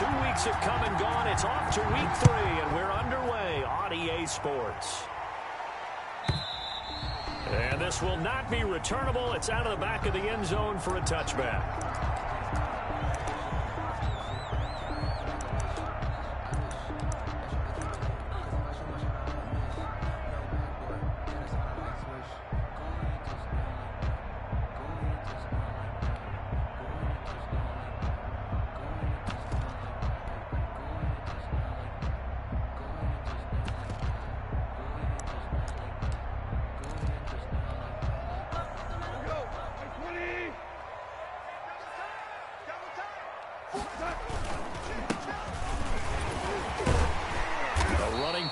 2 weeks have come and gone. It's off to week 3, and we're underway on EA Sports. And this will not be returnable. It's out of the back of the end zone for a touchback.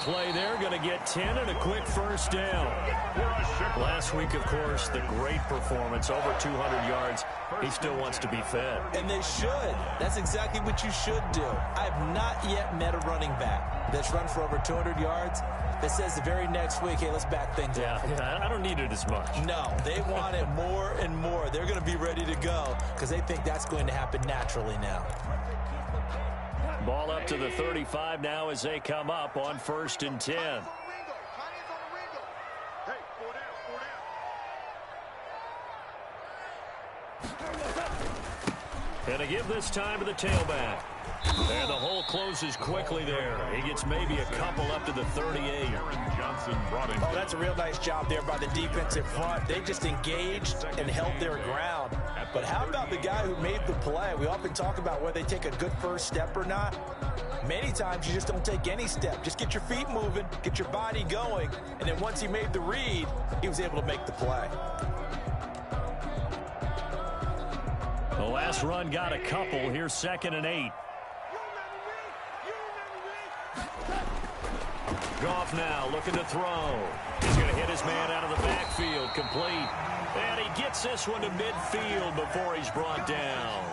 Play there, going to get 10 and a quick first down. Last week, of course, the great performance, over 200 yards. He still wants to be fed. And they should. That's exactly what you should do. I have not yet met a running back that's run for over 200 yards that says the very next week, hey, let's back things up. Yeah, I don't need it as much. No, they want it more and more. They're going to be ready to go because they think that's going to happen naturally now. Ball up to the 35 now as they come up on 1st and 10. And a give this time to the tailback. And the hole closes quickly there. He gets maybe a couple up to the 38. Oh, that's a real nice job there by the defensive front. They just engaged and held their ground. But how about the guy who made the play? We often talk about whether they take a good first step or not. Many times you just don't take any step. Just get your feet moving, get your body going, and then once he made the read, he was able to make the play. The last run got a couple. Here's 2nd and 8. Goff now looking to throw. He's going to hit his man out of the backfield, complete. And he gets this one to midfield before he's brought down.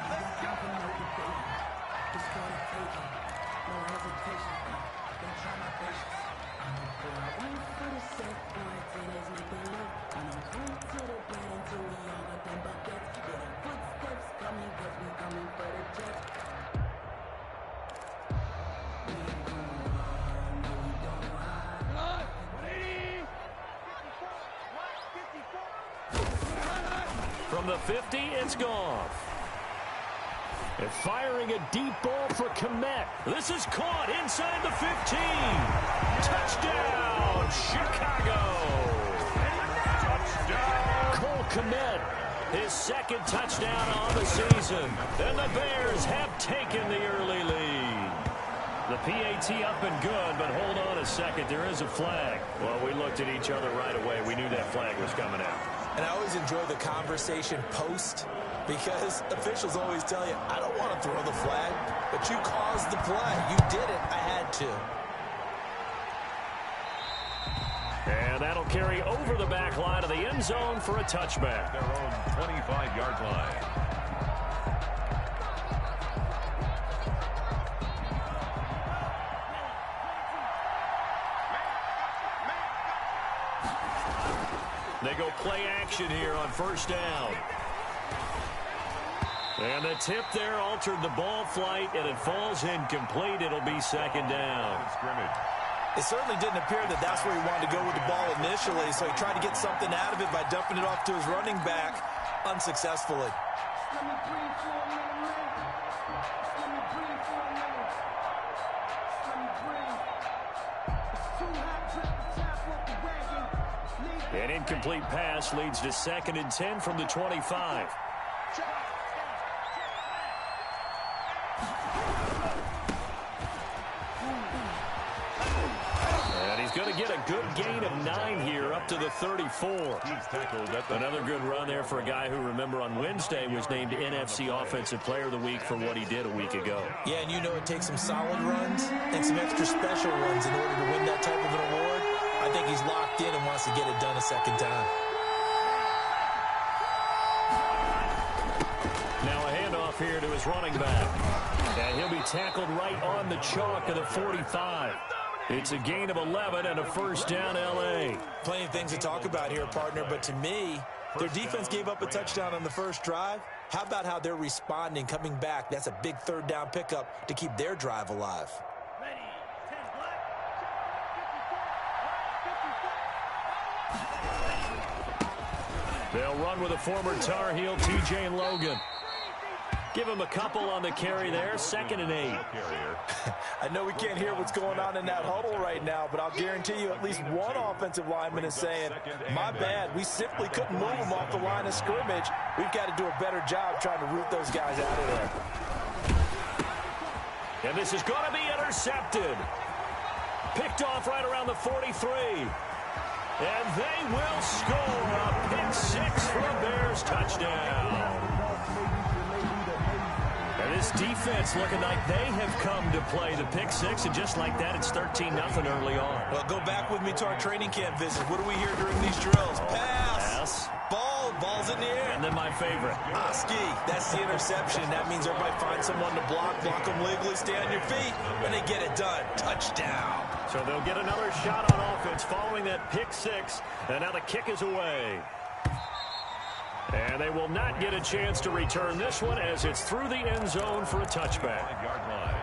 From the 50, it's Goff. And firing a deep ball for Kmet. This is caught inside the 15. Touchdown, Chicago. Touchdown. Cole Kmet, his 2nd touchdown on the season. And the Bears have taken the early lead. The PAT up and good, but hold on a second. There is a flag. Well, we looked at each other right away. We knew that flag was coming out. And I always enjoy the conversation post because officials always tell you, I don't want to throw the flag, but you caused the play. You did it. I had to. And that'll carry over the back line of the end zone for a touchback. Their own 25-yard line. They go play action here on 1st down. And the tip there altered the ball flight, and it falls incomplete. It'll be 2nd down. It certainly didn't appear that that's where he wanted to go with the ball initially, so he tried to get something out of it by dumping it off to his running back unsuccessfully. An incomplete pass leads to 2nd and 10 from the 25. And he's going to get a good gain of 9 here up to the 34. Another good run there for a guy who, remember, on Wednesday was named NFC Offensive Player of the Week for what he did a week ago. Yeah, and you know it takes some solid runs and some extra special runs in order to win that type of an award. I think he's locked in and wants to get it done a 2nd time. Now a handoff here to his running back. And he'll be tackled right on the chalk of the 45. It's a gain of 11 and a 1st down, L.A. Plenty of things to talk about here, partner, but to me, their defense gave up a touchdown on the first drive. How about how they're responding, coming back? That's a big third down pickup to keep their drive alive. They'll run with a former Tar Heel, TJ Logan. Give him a couple on the carry there, 2nd and 8. I know we can't hear what's going on in that huddle right now, but I'll guarantee you at least one offensive lineman is saying, my bad, we simply couldn't move them off the line of scrimmage. We've got to do a better job trying to root those guys out of there. And this is going to be intercepted. Picked off right around the 43. And they will score a pick 6 for a Bears touchdown. And this defense looking like they have come to play the pick 6, and just like that, it's 13-0 early on. Well, go back with me to our training camp visit. What do we hear during these drills? Pass. Ball's in the air. And then my favorite. Ski. That's the interception. That means everybody finds someone to block them legally, stay on your feet, and they get it done. Touchdown. So they'll get another shot on offense following that pick 6, and now the kick is away. And they will not get a chance to return this one as it's through the end zone for a touchback. 5-yard line.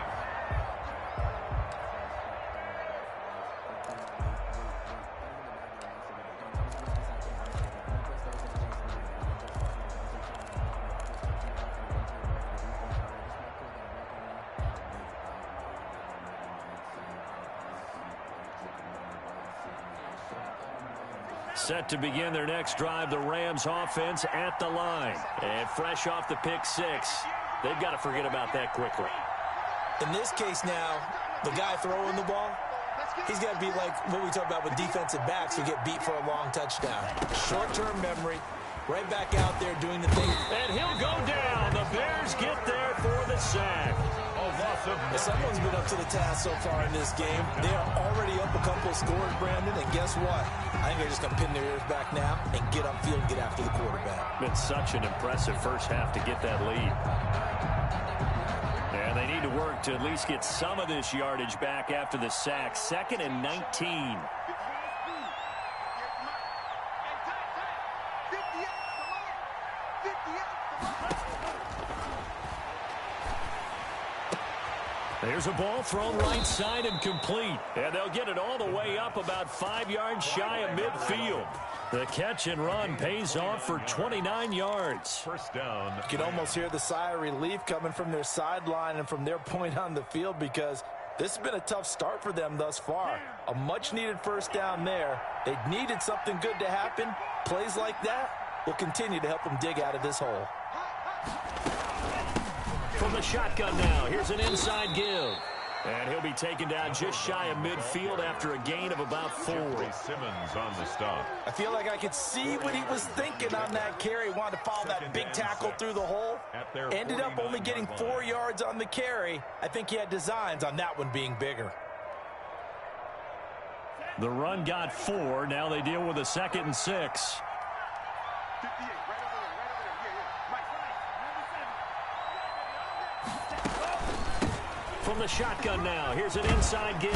Set to begin their next drive, the Rams offense at the line. And fresh off the pick 6, they've got to forget about that quickly. In this case now, the guy throwing the ball, he's got to be like what we talk about with defensive backs who get beat for a long touchdown. Short-term memory, right back out there doing the thing. And he'll go down. The Bears get there for the sack. Someone's been up to the task so far in this game. They are already up a couple of scores, Brandon, and guess what? I think they're just going to pin their ears back now and get upfield and get after the quarterback. Been such an impressive first half to get that lead. And they need to work to at least get some of this yardage back after the sack. 2nd and 19. There's a ball thrown right side and complete. And they'll get it all the way up about 5 yards shy of midfield. The catch and run pays off for 29 yards. First down. You can almost hear the sigh of relief coming from their sideline and from their point on the field because this has been a tough start for them thus far. A much-needed first down there. They needed something good to happen. Plays like that will continue to help them dig out of this hole. From the shotgun now, here's an inside give. And he'll be taken down just shy of midfield after a gain of about 4. Simmons on the stop. I feel like I could see what he was thinking on that carry. Wanted to follow that big tackle through the hole. Ended up only getting 4 yards on the carry. I think he had designs on that one being bigger. The run got 4. Now they deal with a 2nd and 6. From the shotgun now, here's an inside give.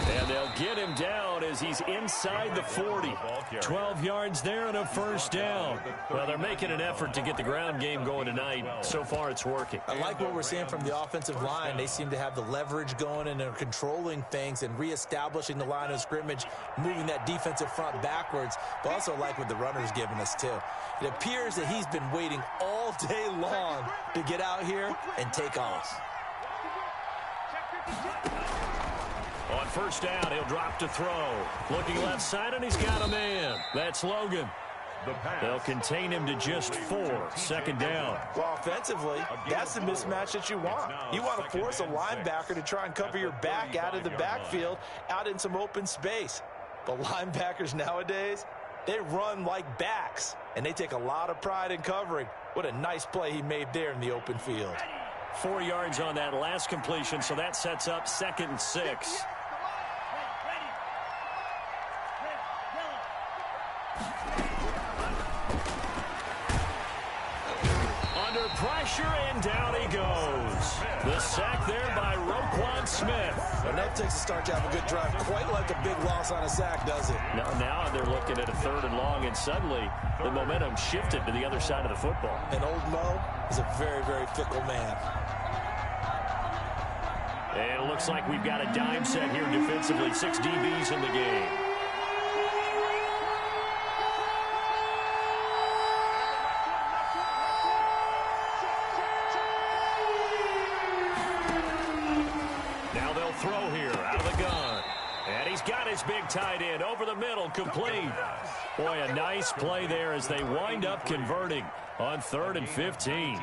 And they'll get him down as he's inside the 40. 12 yards there and a first down. Well, they're making an effort to get the ground game going tonight. So far, it's working. I like what we're seeing from the offensive line. They seem to have the leverage going and they're controlling things and reestablishing the line of scrimmage, moving that defensive front backwards. But also like what the runner's giving us, too. It appears that he's been waiting all day long to get out here and take off. On first down, he'll drop to throw. Looking left side, and he's got a man. That's Logan. They'll contain him to just 4. 2nd down. Well, offensively, that's the mismatch that you want. You want to force a linebacker to try and cover your back out of the backfield, out in some open space. But linebackers nowadays, they run like backs, and they take a lot of pride in covering. What a nice play he made there in the open field. 4 yards on that last completion, so that sets up 2nd and 6. under pressure, and down he goes. The sack there by Roquan Smith. Enough takes a start to have a good drive. Quite like a big loss on a sack, does it? Now they're looking at a 3rd and long, and suddenly the momentum shifted to the other side of the football. And old Mo is a very, very fickle man. And it looks like we've got a dime set here defensively. 6 DBs in the game. Now they'll throw here out of the gun. And he's got his big tight end over the middle, complete. Boy, a nice play there as they wind up converting on 3rd and 15.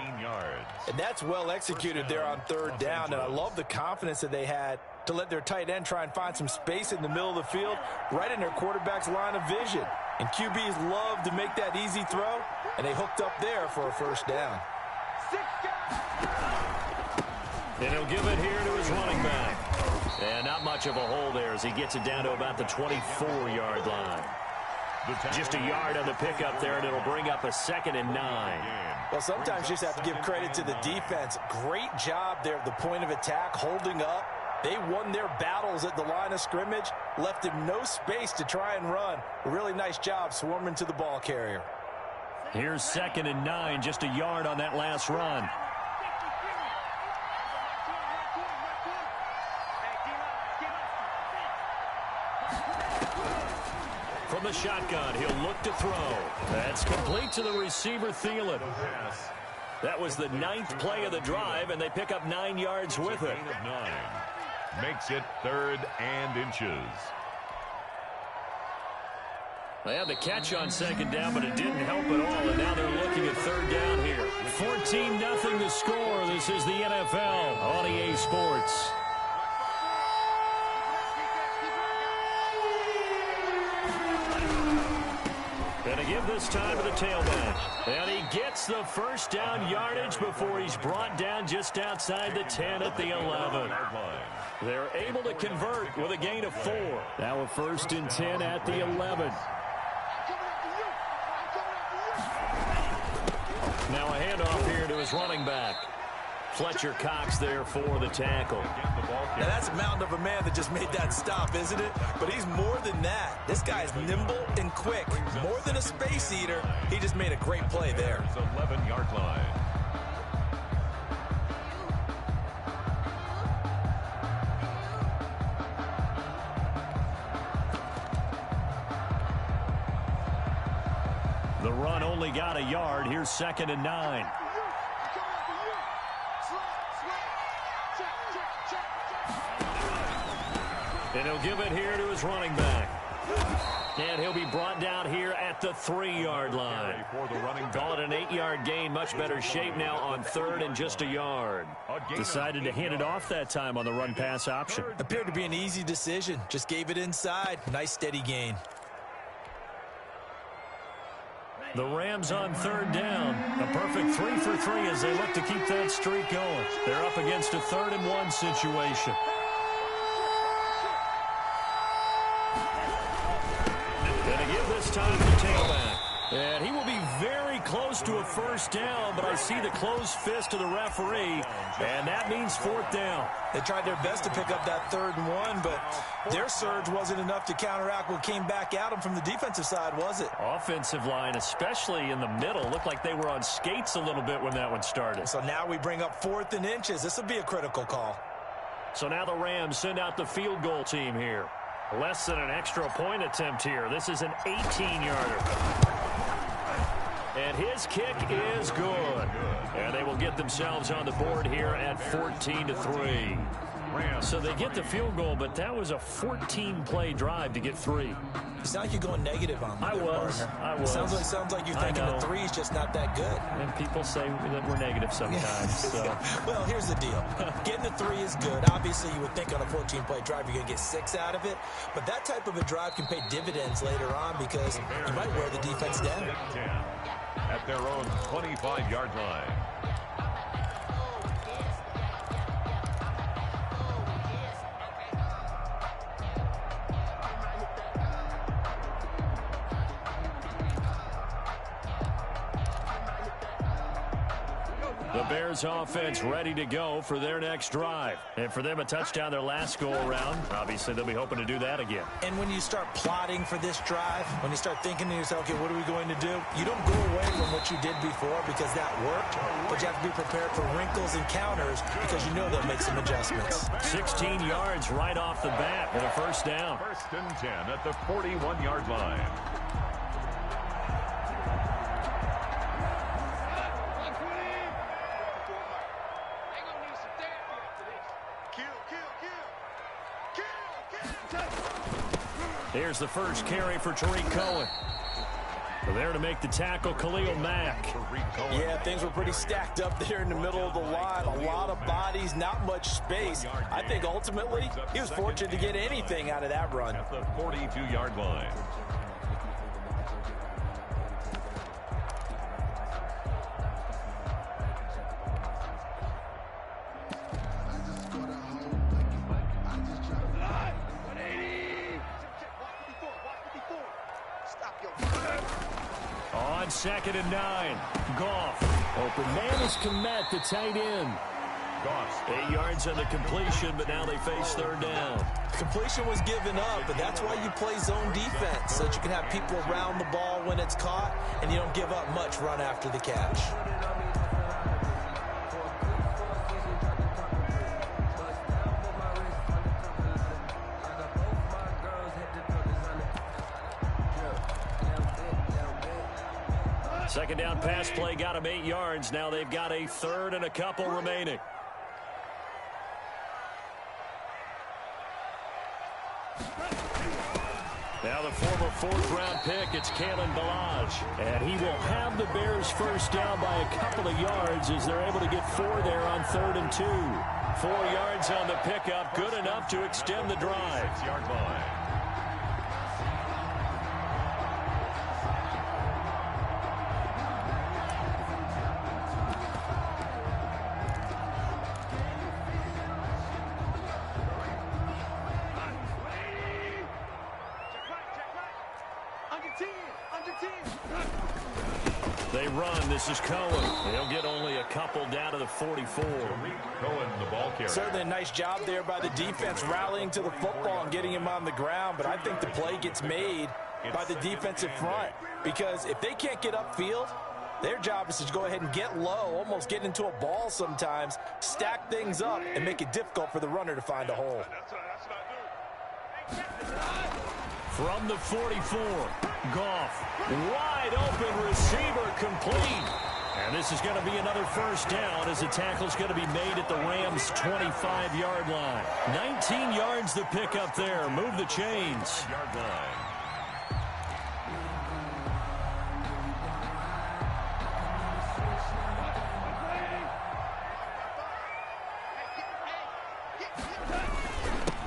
And that's well executed there on 3rd down, and I love the confidence that they had to let their tight end try and find some space in the middle of the field, right in their quarterback's line of vision. And QBs love to make that easy throw, and they hooked up there for a 1st down. And he'll give it here to his running back. And not much of a hole there as he gets it down to about the 24-yard line. Just a yard on the pickup there, and it'll bring up a 2nd and 9. Well, sometimes you just have to give credit to the defense. Great job there at the point of attack, holding up. They won their battles at the line of scrimmage, left him no space to try and run. A really nice job swarming to the ball carrier. Here's 2nd and 9, just a yard on that last run. From the shotgun, he'll look to throw. That's complete to the receiver, Thielen. That was the 9th play of the drive, and they pick up 9 yards with it. Makes it 3rd and inches. They had the catch on 2nd down, but it didn't help at all, and now they're looking at 3rd down here. 14-0 the score. This is the NFL on EA Sports. And to give this time to the tailback. And he gets the 1st down yardage before he's brought down just outside the 10 at the 11. They're able to convert with a gain of 4. Now a 1st and 10 at the 11. Now a handoff here to his running back. Fletcher Cox there for the tackle. Now that's a mountain of a man that just made that stop, isn't it? But he's more than that. This guy's nimble and quick. More than a space eater. He just made a great play there. 11-yard line. The run only got a yard. Here's 2nd and 9. And he'll give it here to his running back. And he'll be brought down here at the 3-yard line. Call it an 8-yard gain. Much better shape now on 3rd and just a yard. Decided to hand it off that time on the run-pass option. Appeared to be an easy decision. Just gave it inside. Nice steady gain. The Rams on 3rd down. A perfect 3 for 3 as they look to keep that streak going. They're up against a 3rd and 1 situation. Time to tailback. And he will be very close to a 1st down, but I see the closed fist of the referee, and that means 4th down. They tried their best to pick up that 3rd and 1, but their surge wasn't enough to counteract what came back at them from the defensive side, was it? Offensive line, especially in the middle, looked like they were on skates a little bit when that one started. So now we bring up 4th and inches. This will be a critical call. So now the Rams send out the field goal team here. Less than an extra point attempt here. This is an 18-yarder. And his kick is good. And they will get themselves on the board here at 14-3. So they get the field goal, but that was a 14-play drive to get 3. You sound like you're going negative on me. I was. Sounds like you're thinking the 3 is just not that good. And people say that we're negative sometimes. So. Well, here's the deal. Getting the 3 is good. Obviously, you would think on a 14-play drive you're going to get 6 out of it. But that type of a drive can pay dividends later on because you might wear the defense down. At their own 25-yard line. The Bears offense ready to go for their next drive. And for them, a touchdown their last go-around. Obviously, they'll be hoping to do that again. And when you start plotting for this drive, when you start thinking to yourself, okay, what are we going to do? You don't go away from what you did before because that worked, but you have to be prepared for wrinkles and counters because you know they'll make some adjustments. 16 yards right off the bat and a first down. 1st and 10 at the 41-yard line. Here's the first carry for Tariq Cohen. There to make the tackle, Khalil Mack. Yeah, things were pretty stacked up there in the middle of the line. A lot of bodies, not much space. I think ultimately he was fortunate to get anything out of that run. At the 42-yard line. On 2nd and 9, Goff. Open man is Komet, the tight end. Goff. 8 yards on the completion, but now they face 3rd down. Completion was given up, but that's why you play zone defense, so that you can have people around the ball when it's caught, and you don't give up much run after the catch. Second down pass play got him 8 yards. Now they've got a 3rd and a couple remaining. Now the former 4th-round pick, it's Kalen Ballage. And he will have the Bears first down by a couple of yards as they're able to get 4 there on 3rd and 2. 4 yards on the pickup, good enough to extend the drive. 6-yard line. They run. This is Cohen. They'll get only a couple down to the 44. Cohen, the ball carrier. Certainly a nice job there by the defense rallying to the football and getting him on the ground, but I think the play gets made by the defensive front because if they can't get upfield, their job is to go ahead and get low, almost get into a ball sometimes, stack things up, and make it difficult for the runner to find a hole. From the 44, Goff, wide open receiver complete. And this is going to be another first down as the tackle's going to be made at the Rams' 25-yard line. 19 yards to pick up there. Move the chains. Yard line.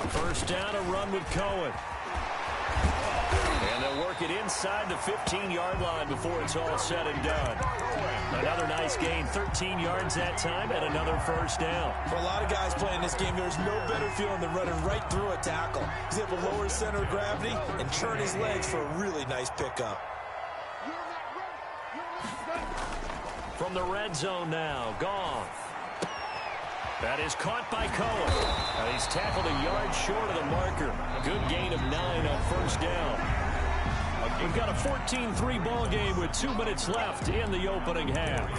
First down, a run with Cohen. And they'll work it inside the 15-yard line before it's all said and done. Another nice gain, 13 yards that time, and another first down. For a lot of guys playing this game, there's no better feeling than running right through a tackle. He's able to lower his center of gravity and turn his legs for a really nice pickup. From the red zone now, Goff. That is caught by Cohen. And he's tackled a yard short of the marker. Good gain of 9 on first down. We've got a 14-3 ball game with 2 minutes left in the opening half.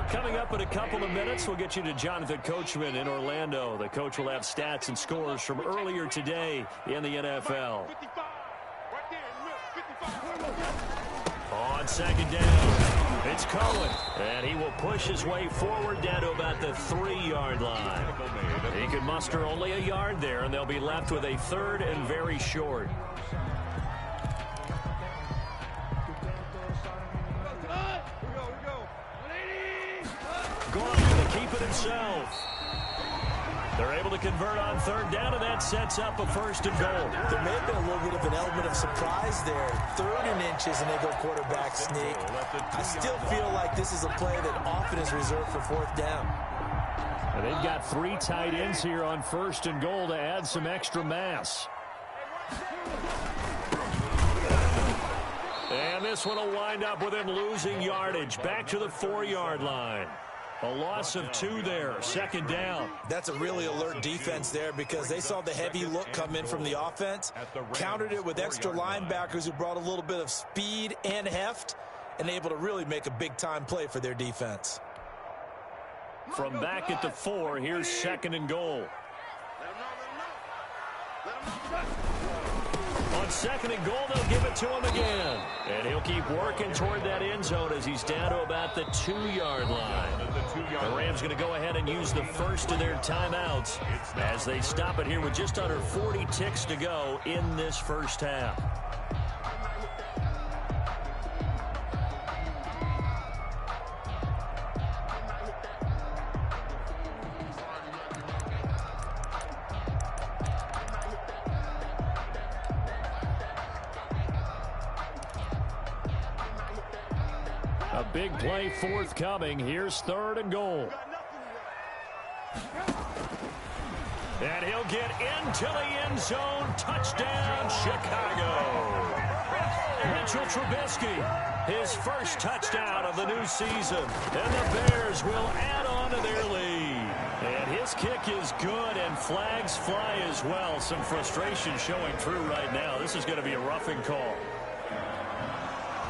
Coming up in a couple of minutes, we'll get you to Jonathan Coachman in Orlando. The coach will have stats and scores from earlier today in the NFL. On second down, it's Cohen, and he will push his way forward down to about the 3-yard line. He could muster only a yard there, and they'll be left with a 3rd and very short. Going to keep it himself. They're able to convert on 3rd down, and that sets up a 1st and goal. There may have been a little bit of an element of surprise there. 3rd and inches, and they go quarterback sneak. I still feel like this is a play that often is reserved for 4th down. And they've got 3 tight ends here on 1st and goal to add some extra mass. And this one will wind up with him losing yardage. Back to the 4-yard line. A loss of 2 there, 2nd down. That's a really alert defense there because they saw the heavy look come in from the offense, countered it with extra linebackers who brought a little bit of speed and heft, and able to really make a big-time play for their defense. From back at the 4, here's 2nd and goal. On 2nd and goal, they'll give it to him again. And he'll keep working toward that end zone as he's down to about the 2-yard line. The Rams going to go ahead and use the first of their timeouts as they stop it here with just under 40 ticks to go in this first half. A big play forthcoming. Here's 3rd and goal. And he'll get into the end zone. Touchdown, Chicago. Mitchell Trubisky, his first touchdown of the new season. And the Bears will add on to their lead. And his kick is good, and flags fly as well. Some frustration showing through right now. This is going to be a roughing call.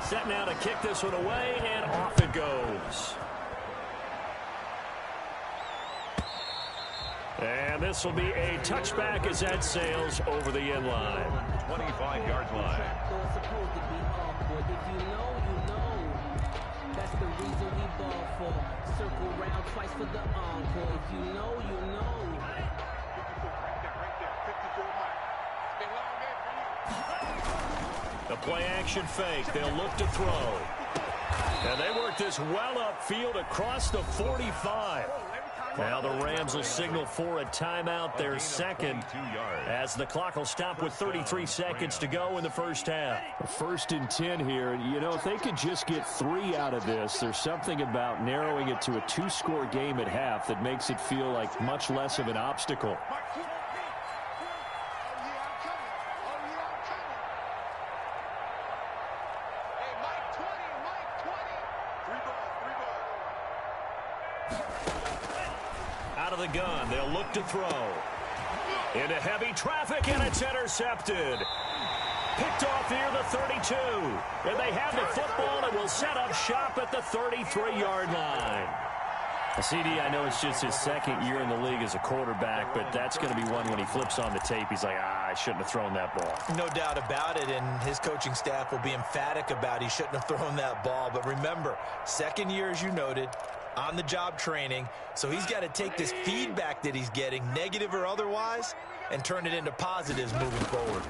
Set now to kick this one away, and off it goes. And this will be a touchback as that sails over the end line. 25-yard line. If you know, you know. That's the reason we ball for. Circle round twice for the encore. If you know, you know. The play-action fake. They'll look to throw. And they work this well upfield across the 45. Now the Rams will signal for a timeout, their second, as the clock will stop with 33 seconds to go in the first half. 1st and 10 here. You know, if they could just get 3 out of this, there's something about narrowing it to a 2-score game at half that makes it feel like much less of an obstacle. Out of the gun, they'll look to throw. Into heavy traffic, and it's intercepted. Picked off near the 32. And they have the football and will set up shop at the 33-yard line. CD, I know it's just his 2nd year in the league as a quarterback, but that's going to be one when he flips on the tape. He's like, I shouldn't have thrown that ball. No doubt about it, and his coaching staff will be emphatic about he shouldn't have thrown that ball. But remember, 2nd year, as you noted, on-the-job training, so he's got to take this feedback that he's getting, negative or otherwise, and turn it into positives moving forward.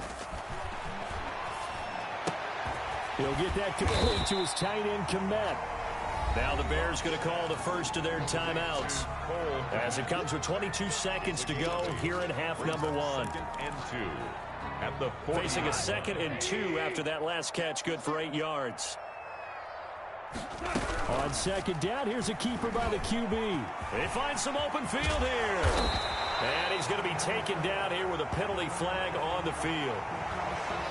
He'll get that complete to his tight end, Komet. Now the Bears going to call the first of their timeouts as it comes with 22 seconds to go here in half number 1. Facing a 2nd and 2 after that last catch, good for 8 yards. On 2nd down, here's a keeper by the QB. They find some open field here. And he's going to be taken down here with a penalty flag on the field.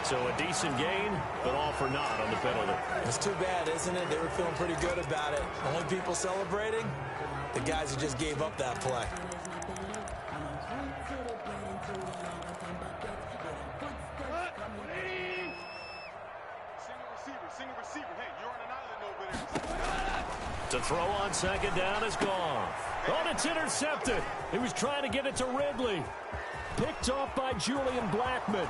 So a decent gain, but all for naught on the penalty. It's too bad, isn't it? They were feeling pretty good about it. Only people celebrating, the guys who just gave up that play. To throw on 2nd down is gone. Oh, it's intercepted. He was trying to get it to Ridley. Picked off by Julian Blackmon.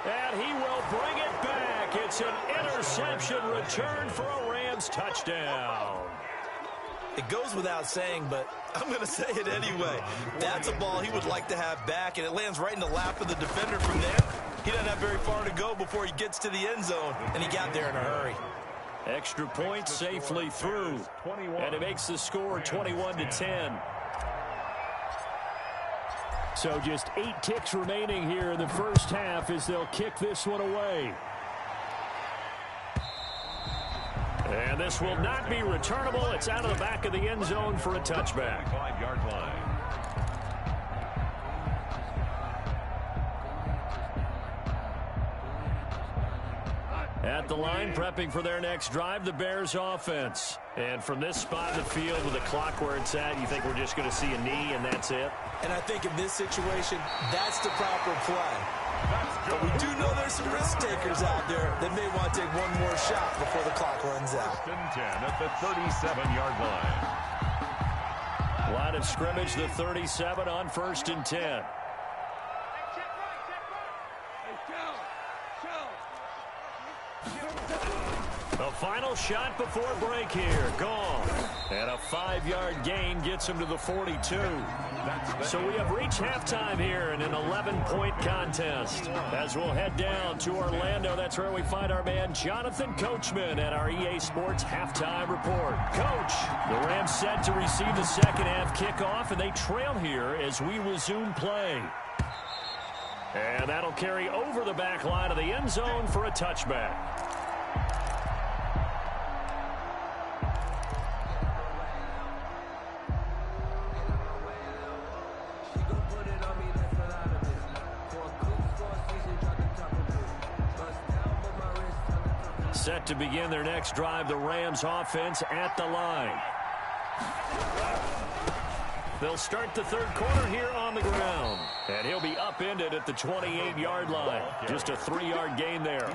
And he will bring it back. It's an interception return for a Rams touchdown. It goes without saying, but I'm going to say it anyway. That's a ball he would like to have back, and it lands right in the lap of the defender from there. He doesn't have very far to go before he gets to the end zone, and he got there in a hurry. Extra point safely through, and it makes the score 21-10. So just 8 ticks remaining here in the first half as they'll kick this one away. And this will not be returnable. It's out of the back of the end zone for a touchback. 5-yard line. At the line, prepping for their next drive, the Bears offense. And from this spot in the field with the clock where it's at, you think we're just going to see a knee and that's it? And I think in this situation, that's the proper play. But we do know there's some risk takers out there that may want to take one more shot before the clock runs out. 1st and 10 at the 37-yard line. Line of scrimmage, the 37 on 1st and 10. The final shot before break here. Gone. And a 5-yard gain gets him to the 42. So we have reached halftime here in an 11-point contest. As we'll head down to Orlando, that's where we find our man Jonathan Coachman at our EA Sports Halftime Report. Coach, the Rams set to receive the second half kickoff, and they trail here as we resume play. And that'll carry over the back line of the end zone for a touchback. Set to begin their next drive, the Rams offense at the line. They'll start the third quarter here on the ground. And he'll be upended at the 28-yard line. Just a 3-yard gain there.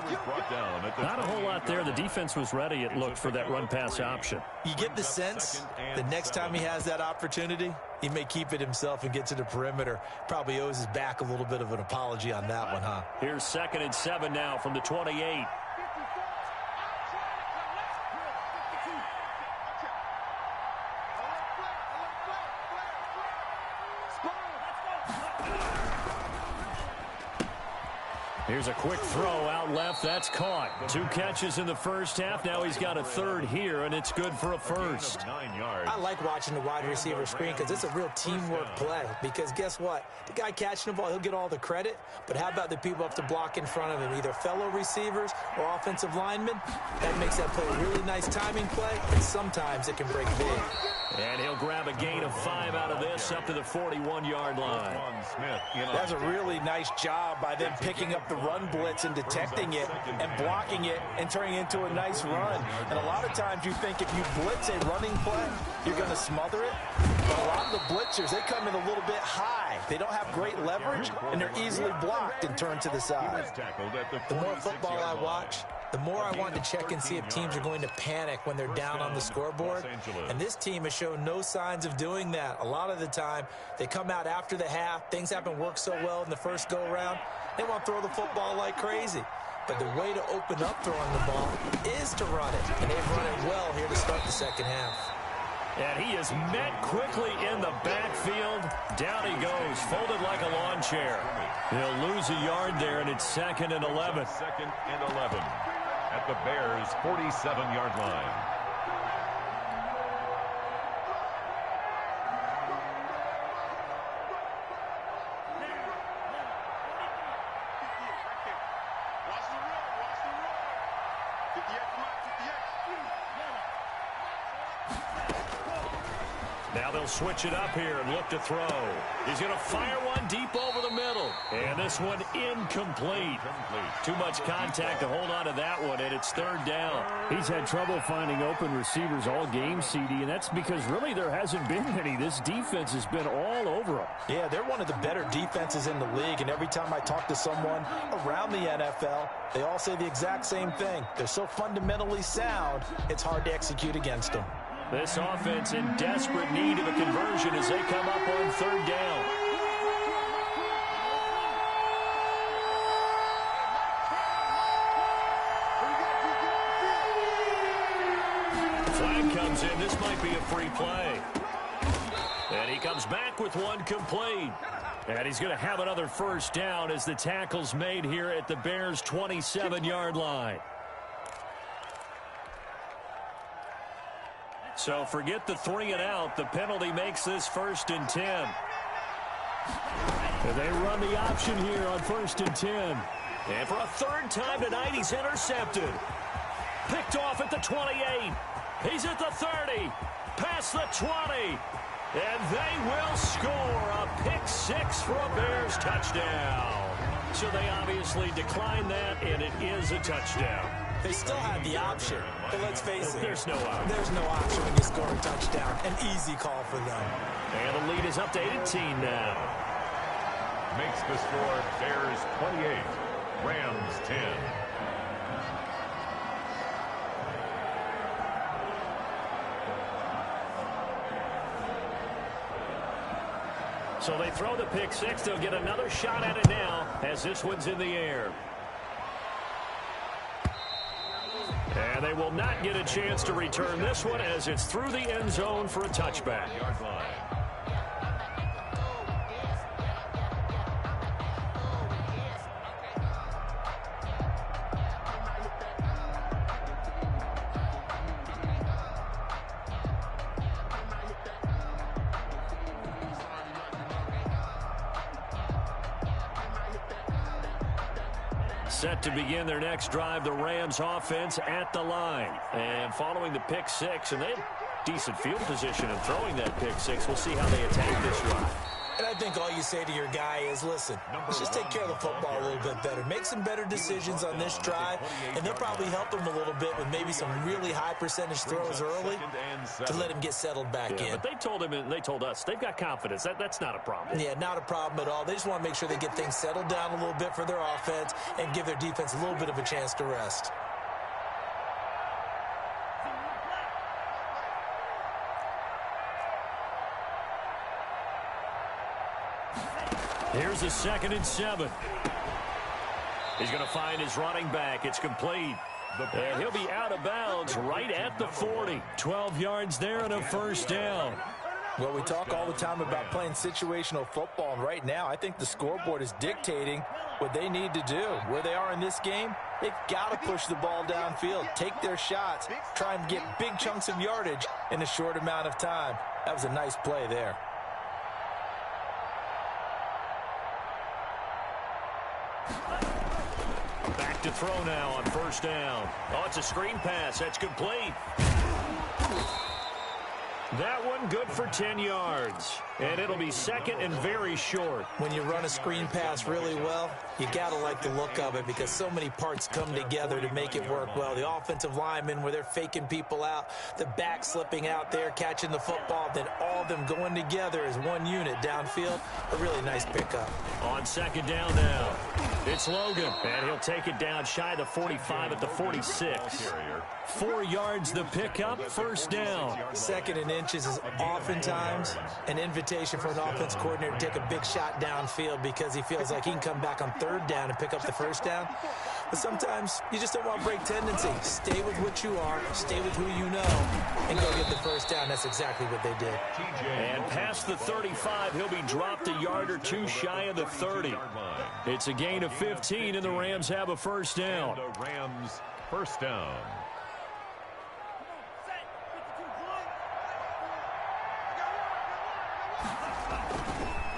Not a whole lot there. The defense was ready, it looked, for that run-pass option. You get the sense the next time he has that opportunity, he may keep it himself and get to the perimeter. Probably owes his back a little bit of an apology on that one, huh? Here's 2nd and 7 now from the 28. Here's a quick throw out left. That's caught. 2 catches in the first half. Now he's got a third here, and it's good for a first. 9 yards. I like watching the wide receiver screen because it's a real teamwork play. Because guess what? The guy catching the ball, he'll get all the credit. But how about the people up to block in front of him, either fellow receivers or offensive linemen? That makes that play a really nice timing play, and sometimes it can break big. And he'll grab a gain of 5 out of this up to the 41-yard line. That's a really nice job by them picking up the run blitz and detecting it and blocking it and turning it into a nice run. And a lot of times you think if you blitz a running play, you're going to smother it. But a lot of the blitzers, they come in a little bit high. They don't have great leverage, and they're easily blocked and turned to the side. The more football I watch, the more I want to check and see if teams are going to panic when they're down on the scoreboard. And this team has shown no signs of doing that. A lot of the time, they come out after the half. Things haven't worked so well in the first go-around. They want to throw the football like crazy. But the way to open up throwing the ball is to run it. And they've run it well here to start the second half. And he is met quickly in the backfield. Down he goes, folded like a lawn chair. He'll lose a yard there, and it's 2nd and 11. 2nd and 11 at the Bears' 47-yard line. Now they'll switch it up here and look to throw. He's going to fire one deep over the middle. And this one incomplete. Too much contact to hold on to that one, and it's 3rd down. He's had trouble finding open receivers all game, CD, and that's because really there hasn't been any. This defense has been all over them. Yeah, they're one of the better defenses in the league, and every time I talk to someone around the NFL, they all say the exact same thing. They're so fundamentally sound, it's hard to execute against them. This offense in desperate need of a conversion as they come up on 3rd down. Flag comes in. This might be a free play. And he comes back with one complete. And he's going to have another first down as the tackle's made here at the Bears' 27-yard line. So forget the 3 and out. The penalty makes this 1st and 10. And they run the option here on 1st and 10. And for a 3rd time tonight, he's intercepted. Picked off at the 28. He's at the 30. Past the 20. And they will score a pick-6 for a Bears touchdown. So they obviously declined that, and it is a touchdown. They still have the option, but let's face it. There's no option. There's no option when you score a touchdown. An easy call for them. And the lead is up to 18 now. Makes the score Bears 28, Rams 10. So they throw the pick six. They'll get another shot at it now as this one's in the air. And they will not get a chance to return this one as it's through the end zone for a touchback. Yard line. Set to begin their next drive, the Rams offense at the line. And following the pick six, and they have decent field position and throwing that pick six. We'll see how they attack this drive. And I think all you say to your guy is, listen, let's just take care of the football a little bit better. Make some better decisions on this drive, and they'll probably help him a little bit with maybe some really high percentage throws early to let him get settled back in. But they told him and they told us they've got confidence. That's not a problem. Yeah, not a problem at all. They just want to make sure they get things settled down a little bit for their offense and give their defense a little bit of a chance to rest. Here's a 2nd and 7. He's going to find his running back. It's complete. And he'll be out of bounds right at the 40. 12 yards there and a first down. Well, we talk all the time about playing situational football, and right now I think the scoreboard is dictating what they need to do. Where they are in this game, they've got to push the ball downfield, take their shots, try and get big chunks of yardage in a short amount of time. That was a nice play there. Back to throw now on first down. Oh, it's a screen pass. That's complete. That one good for 10 yards. And it'll be second and very short. When you run a screen pass really well, you got to like the look of it because so many parts come together to make it work well. The offensive linemen where they're faking people out, the back slipping out there, catching the football, then all of them going together as one unit downfield. A really nice pickup. On second down now, it's Logan. And he'll take it down shy of the 45 at the 46. 4 yards the pickup, first down. 2nd and inches is oftentimes an invitation for an offense coordinator to take a big shot downfield because he feels like he can come back on 3rd down and pick up the first down. But sometimes you just don't want to break tendency. Stay with what you are, stay with who you know, and go get the first down. That's exactly what they did. And past the 35, he'll be dropped a yard or two shy of the 30. It's a gain of 15, and the Rams have a first down. The Rams first down.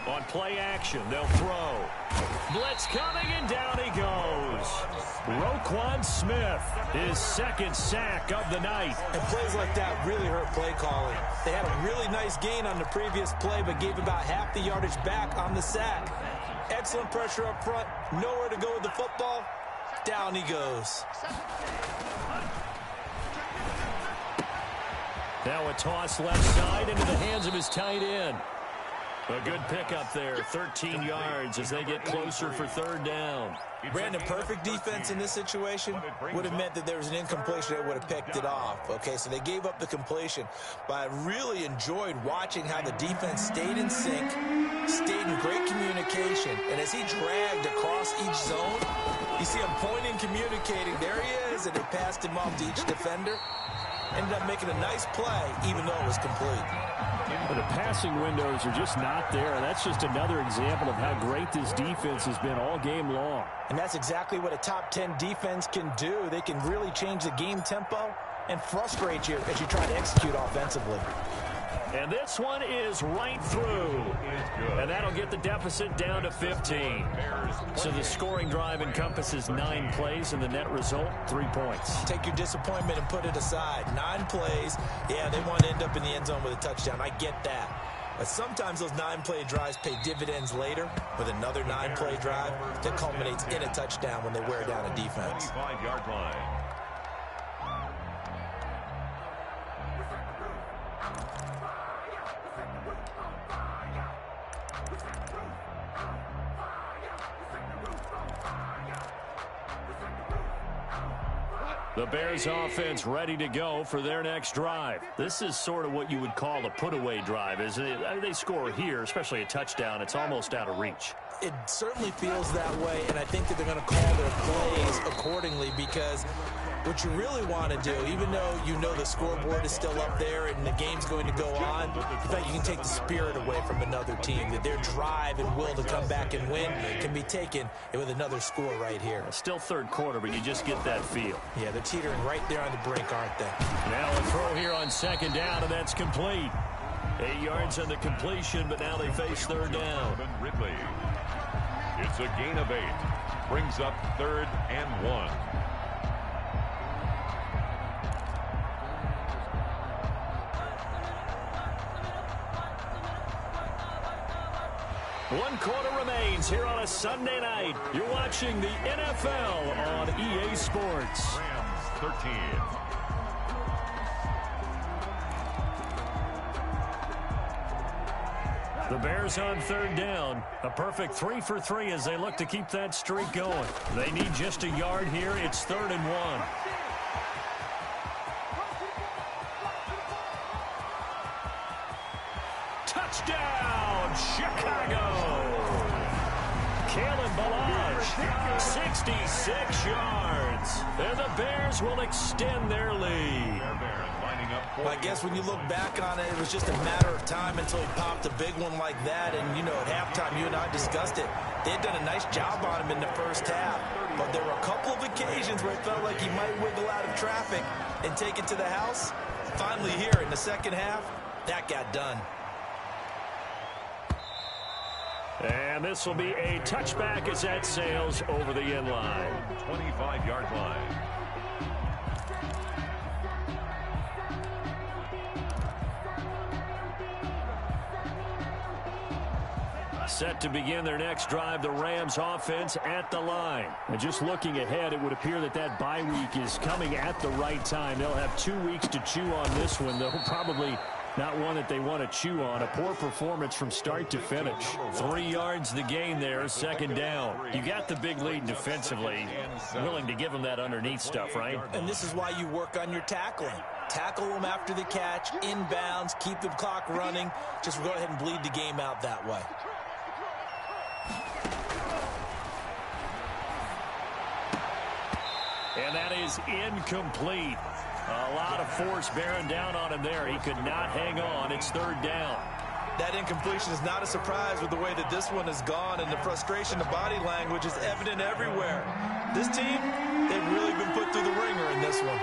On play action, they'll throw. Blitz coming, and down he goes. Roquan Smith, his 2nd sack of the night. And plays like that really hurt play calling. They had a really nice gain on the previous play, but gave about half the yardage back on the sack. Excellent pressure up front, nowhere to go with the football. Down he goes. Now a toss left side into the hands of his tight end. A good pickup there, 13 yards as they get closer for 3rd down. Brandon, perfect defense in this situation would have meant that there was an incompletion that would have picked it off. Okay, so they gave up the completion. But I really enjoyed watching how the defense stayed in sync, stayed in great communication. And as he dragged across each zone, you see him pointing, communicating. There he is, and they passed him off to each defender. Ended up making a nice play, even though it was complete. But the passing windows are just not there, and that's just another example of how great this defense has been all game long. And that's exactly what a top 10 defense can do. They can really change the game tempo and frustrate you as you try to execute offensively. And this one is right through. And that'll get the deficit down to 15. So the scoring drive encompasses 9 plays, and the net result, 3 points. Take your disappointment and put it aside. 9 plays. Yeah, they want to end up in the end zone with a touchdown. I get that. But sometimes those 9-play drives pay dividends later with another 9-play drive that culminates in a touchdown when they wear down a defense. 25-yard line. The Bears offense ready to go for their next drive. This is sort of what you would call a put-away drive, isn't it? I mean, they score here, especially a touchdown. It's almost out of reach. It certainly feels that way, and I think that they're going to call their plays accordingly, because what you really want to do, even though you know the scoreboard is still up there and the game's going to go on, in fact, you can take the spirit away from another team, that their drive and will to come back and win can be taken with another score right here. Still third quarter, but you just get that feel. Yeah, they're teetering right there on the brink, aren't they? Now a throw here on second down, and that's complete. 8 yards on the completion, but now they face third down. Ridley. It's a gain of 8. Brings up 3rd and 1. One quarter remains here on a Sunday night. You're watching the NFL on EA Sports. Rams 13. The Bears on third down. A perfect 3 for 3 as they look to keep that streak going. They need just a yard here. It's 3rd and 1. Touchdown, Chicago! Kalen Ballage, 66 yards. And the Bears will extend their lead. Well, I guess when you look back on it, it was just a matter of time until he popped a big one like that. And, you know, at halftime, you and I discussed it. They had done a nice job on him in the first half. But there were a couple of occasions where it felt like he might wiggle out of traffic and take it to the house. Finally here in the second half, that got done. And this will be a touchback as that sails over the end line. 25-yard line. Set to begin their next drive, the Rams offense at the line. And just looking ahead, it would appear that that bye week is coming at the right time. They'll have 2 weeks to chew on this one, though probably not one that they want to chew on. A poor performance from start to finish. 3 yards the gain there, second down. You got the big lead defensively. Willing to give them that underneath stuff, right? And this is why you work on your tackling. Tackle them after the catch, inbounds, keep the clock running. Just go ahead and bleed the game out that way. And that is incomplete. A lot of force bearing down on him there. He could not hang on. It's third down. That incompletion is not a surprise with the way that this one has gone, and the frustration, the body language is evident everywhere. This team, they've really been put through the ringer in this one.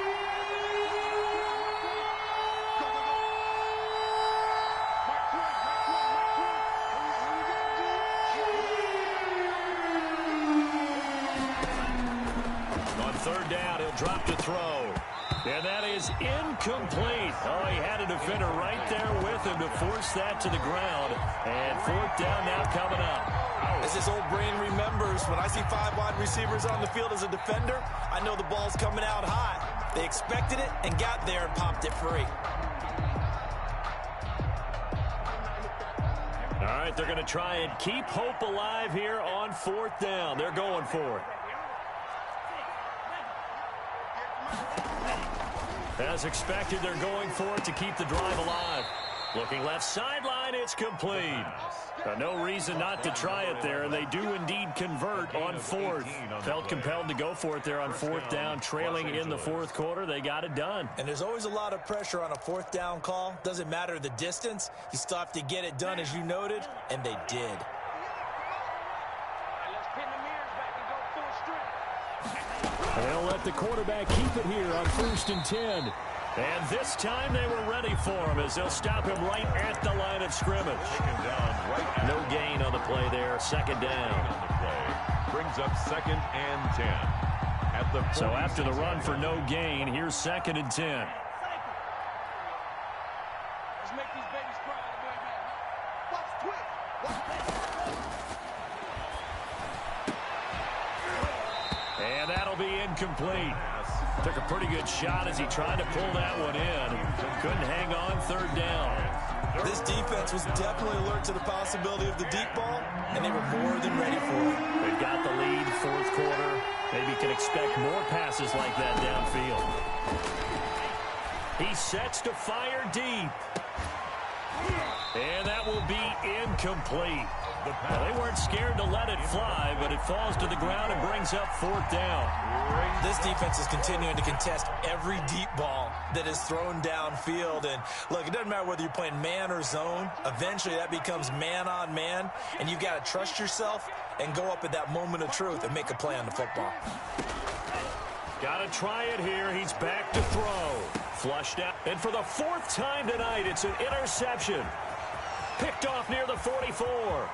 Third down, he'll drop to throw. And that is incomplete. Oh, he had a defender right there with him to force that to the ground. And fourth down now coming up. As this old brain remembers, when I see 5 wide receivers on the field as a defender, I know the ball's coming out high. They expected it and got there and popped it free. All right, they're going to try and keep hope alive here on fourth down. They're going for it. As expected, they're going for it to keep the drive alive. Looking left sideline, it's complete. No reason not to try it there, and they do indeed convert on fourth. Felt compelled to go for it there on fourth down, trailing in the fourth quarter. They got it done. And there's always a lot of pressure on a fourth down call. Doesn't matter the distance. You still have to get it done, as you noted, and they did. They'll let the quarterback keep it here on 1st and 10. And this time they were ready for him as they'll stop him right at the line of scrimmage. No gain on the play there. Second down. Brings up 2nd and 10. So after the run for no gain, here's 2nd and 10. And that'll be incomplete. Took a pretty good shot as he tried to pull that one in. Couldn't hang on third down. This defense was definitely alert to the possibility of the deep ball, and they were more than ready for it. They've got the lead, fourth quarter. Maybe can expect more passes like that downfield. He sets to fire deep. And that will be incomplete. Well, they weren't scared to let it fly, but it falls to the ground and brings up fourth down. This defense is continuing to contest every deep ball that is thrown downfield. And, look, it doesn't matter whether you're playing man or zone. Eventually, that becomes man on man, and you've got to trust yourself and go up at that moment of truth and make a play on the football. Got to try it here. He's back to throw. Flushed out. And for the fourth time tonight, it's an interception. Picked off near the 44.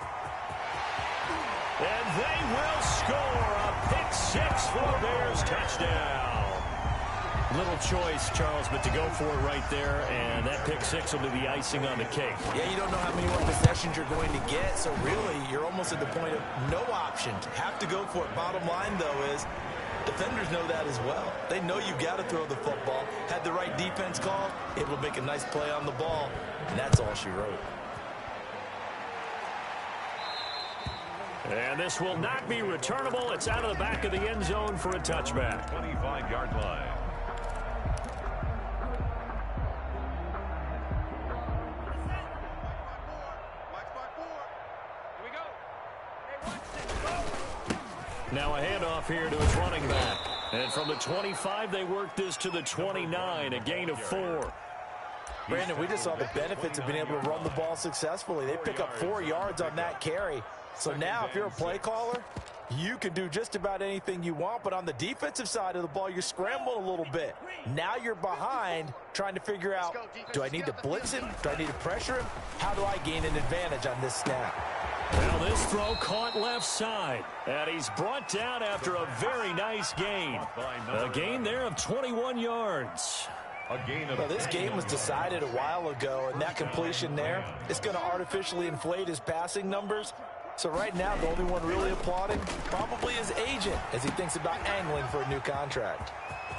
And they will score a pick-6 for the Bears touchdown. Little choice, Charles, but to go for it right there, and that pick-6 will be the icing on the cake. Yeah, you don't know how many more possessions you're going to get, so really you're almost at the point of no option. Have to go for it. Bottom line, though, is defenders know that as well. They know you've got to throw the football. Had the right defense call, able to make a nice play on the ball, and that's all she wrote. And this will not be returnable. It's out of the back of the end zone for a touchback. 25-yard line. Now a handoff here to his running back. And from the 25, they work this to the 29, a gain of 4. Brandon, we just saw the benefits of being able to run the ball successfully. They pick up 4 yards on that carry. So now if you're a play caller, you can do just about anything you want. But on the defensive side of the ball, you're scrambling a little bit. Now you're behind trying to figure out, do I need to blitz him? Do I need to pressure him? How do I gain an advantage on this snap? Now this throw caught left side. And he's brought down after a very nice gain. A gain there of 21 yards. Well, this game was decided a while ago, and that completion there is going to artificially inflate his passing numbers. So right now, the only one really applauding probably his agent as he thinks about angling for a new contract.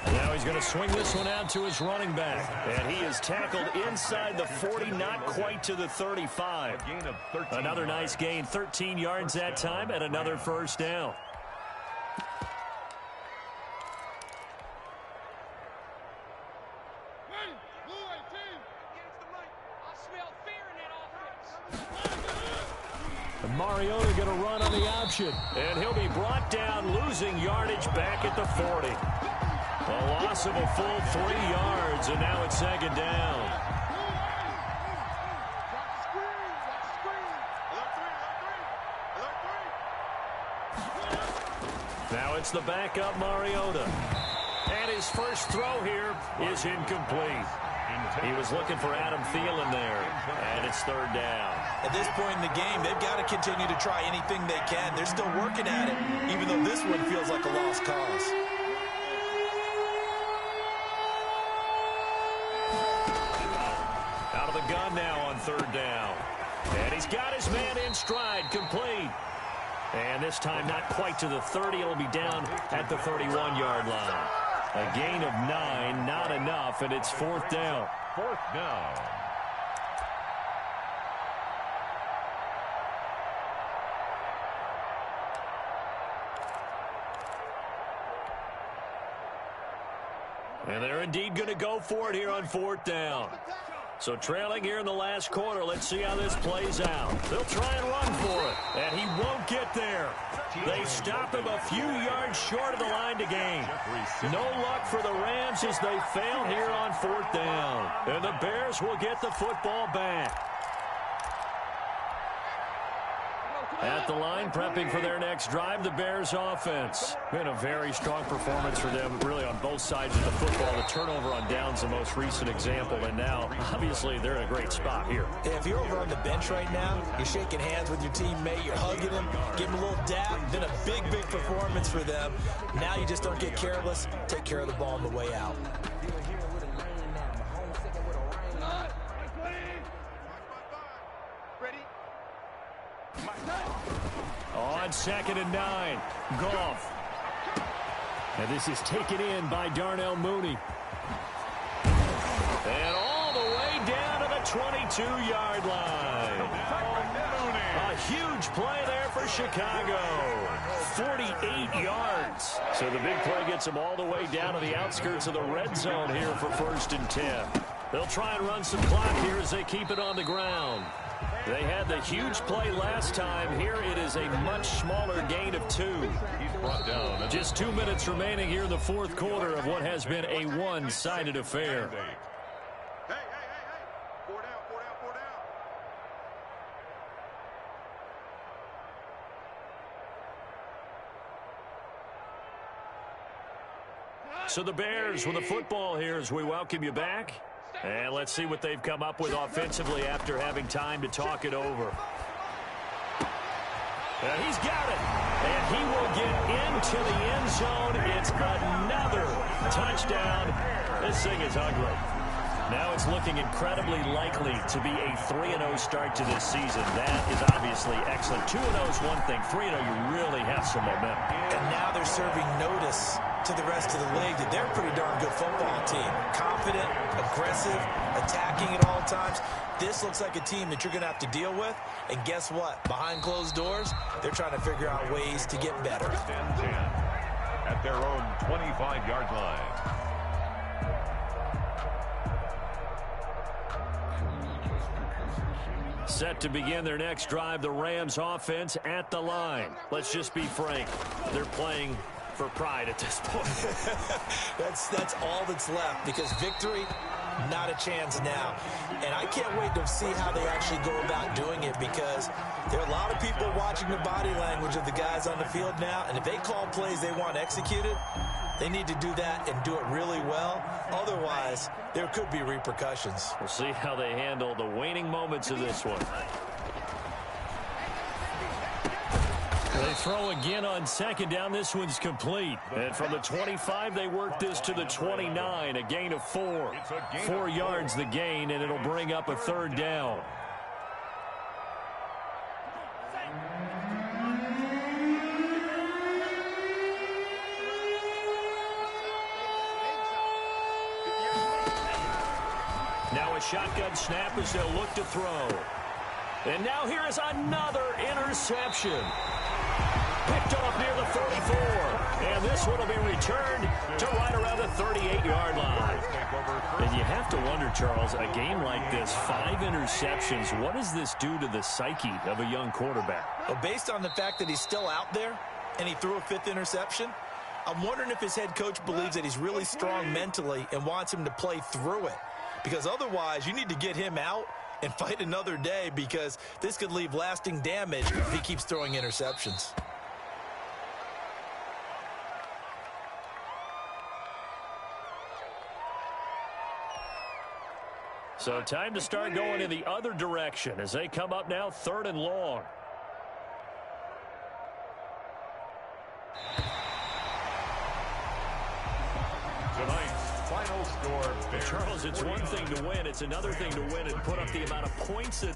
Now he's going to swing this one out to his running back. And he is tackled inside the 40, not quite to the 35. Another nice gain, 13 yards that time, and another first down. Mariota going to run on the option. And he'll be brought down, losing yardage back at the 40. A loss of a full 3 yards, and now it's second down. Now it's the backup Mariota. And his first throw here is incomplete. He was looking for Adam Thielen there, and it's third down. At this point in the game, they've got to continue to try anything they can. They're still working at it, even though this one feels like a lost cause. Out of the gun now on third down. And he's got his man in stride, complete. And this time not quite to the 30. It'll be down at the 31-yard line. A gain of 9, not enough, and it's fourth down. Fourth down. And they're indeed going to go for it here on fourth down. So trailing here in the last quarter, let's see how this plays out. They'll try and run for it, and he won't get there. They stop him a few yards short of the line to gain. No luck for the Rams as they fail here on fourth down. And the Bears will get the football back. At the line, prepping for their next drive, the Bears offense. Been a very strong performance for them, really, on both sides of the football. The turnover on downs, the most recent example, and now, obviously, they're in a great spot here. Yeah, if you're over on the bench right now, you're shaking hands with your teammate, you're hugging him, giving him a little dab, been a big, big performance for them. Now you just don't get careless, take care of the ball on the way out. On 2nd and 9, Goff. And this is taken in by Darnell Mooney. And all the way down to the 22-yard line. A huge play there for Chicago. 48 yards. So the big play gets them all the way down to the outskirts of the red zone here for 1st and 10. They'll try and run some clock here as they keep it on the ground. They had the huge play last time. Here it is a much smaller gain of 2. He's brought down. Just 2 minutes remaining here in the 4th quarter of what has been a one-sided affair. Hey. 4 down. So the Bears with the football here as we welcome you back. And let's see what they've come up with offensively after having time to talk it over. And he's got it. And he will get into the end zone. It's another touchdown. This thing is ugly. Now it's looking incredibly likely to be a 3-0 start to this season. That is obviously excellent. 2-0 is one thing. 3-0, you really have some momentum. And now they're serving notice to the rest of the league that they're a pretty darn good football team. Confident, aggressive, attacking at all times. This looks like a team that you're going to have to deal with. And guess what? Behind closed doors, they're trying to figure out ways to get better. 1st and 10 at their own 25-yard line. Set to begin their next drive, the Rams offense at the line. Let's just be frank. They're playing for pride at this point. That's all that's left, because victory, not a chance now. And I can't wait to see how they actually go about doing it, because there are a lot of people watching the body language of the guys on the field now, and if they call plays they want executed, they need to do that and do it really well. Otherwise, there could be repercussions. We'll see how they handle the waning moments of this one. They throw again on 2nd down. This one's complete. And from the 25, they work this to the 29. A gain of 4. 4 yards the gain, and it'll bring up a 3rd down. Now a shotgun snap as they'll look to throw. And now here is another interception. Picked off near the 44. And this one will be returned to right around the 38-yard line. And you have to wonder, Charles, a game like this, 5 interceptions, what does this do to the psyche of a young quarterback? Well, based on the fact that he's still out there and he threw a 5th interception, I'm wondering if his head coach believes that he's really strong mentally and wants him to play through it. Because otherwise, you need to get him out and fight another day, because this could leave lasting damage if he keeps throwing interceptions. So time to start going in the other direction as they come up now 3rd and long. Tonight's final score. Charles, it's one thing to win. It's another thing to win and put up the amount of points that